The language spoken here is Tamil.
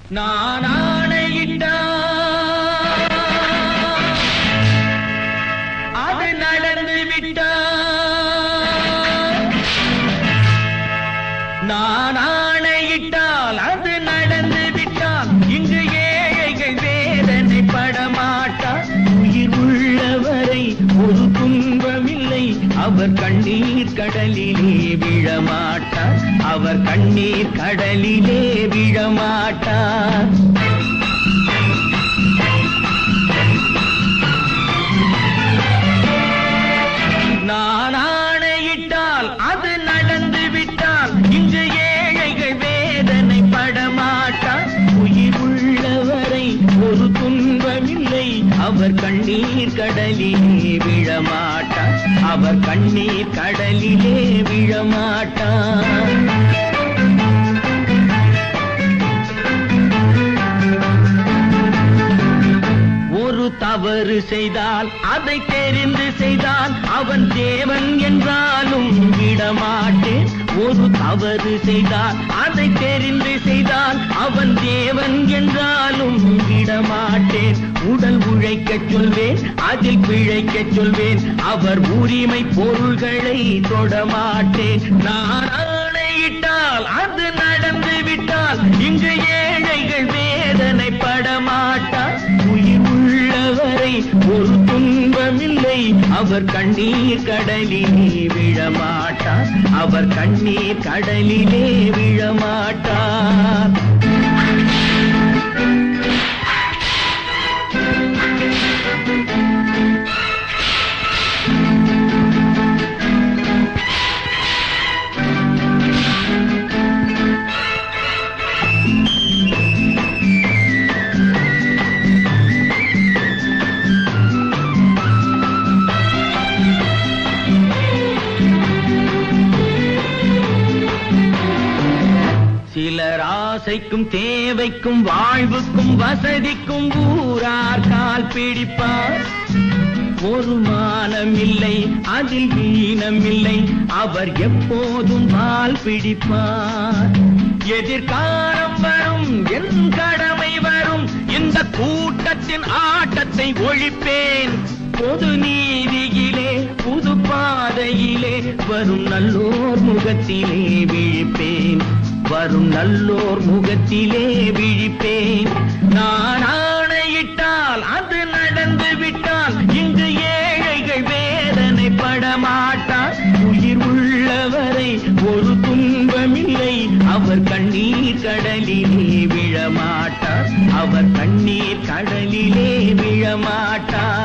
நான் ஆணையிட்டால் அது நடந்து விட்டால், நான் ஆணையிட்டால் அது நடந்து விட்டால், இங்கு ஏழைகள் வேதனை படமாட்டார். உயிர் உள்ளவரை ஒரு துன்பமில்லை, அவர் கண்ணீர் கடலிலே விழமாட்டார், அவர் கண்ணீர் கடலிலே விழமாட்டார். நான் ஆணையிட்டால் அது நடந்து விட்டால், இங்கு ஏழைகள் வேதனை படமாட்டார். உயிர் உள்ளவரை ஒரு துன்பமில்லை, அவர் கண்ணீர் கடலிலே விழமாட்டார், அவர் கண்ணீர் கடலிலே விழமாட்டார். ஒரு தவறு செய்தால் அதை தெரிந்து செய்தால் அவன் தேவன் என்றாலும் விடமாட்டேன். ஒரு தவறு செய்தால் அதை தெரிந்து செய்தால் அவன் தேவன் என்றாலும் விடமாட்டேன். உடல் உழைக்கச் சொல்வேன், அதில் பிழைக்கச் சொல்வேன், அவர் உரிமை பொருள்களை தொடமாட்டேன். நான் ஆணையிட்டால் அது நடந்து விட்டால், இங்கு ஏழைகள் வேதனை படமாட்டார். உயிர் உள்ளவரை ஒரு துன்பமில்லை, அவர் கண்ணீர் கடலிலே விழமாட்டார், அவர் கண்ணீர் கடலிலே விழமாட்டார். சிலர் ஆசைக்கும் தேவைக்கும் வாழ்வுக்கும் வசதிக்கும் ஊரார் கால் பிடிப்பார். ஒரு மானம் இல்லை, அதில் வீணம் இல்லை, அவர் எப்போதும் கால் பிடிப்பார். எதிர்காலம் வரும், என் கடமை வரும், இந்த கூட்டத்தின் ஆட்டத்தை ஒழிப்பேன். பொது நீதியிலே புது பாதையிலே வரும் நல்லோர் முகத்திலே விழிப்பேன், வரும் நல்லோர் முகத்திலே விழிப்பேன். நான் ஆணையிட்டால் அது நடந்து விட்டால், இங்கு ஏழைகள் வேதனை படமாட்டார். உயிர் உள்ளவரை ஒரு துன்பமில்லை, அவர் கண்ணீர் கடலிலே விழமாட்டார், அவர் கண்ணீர் கடலிலே விழமாட்டார்.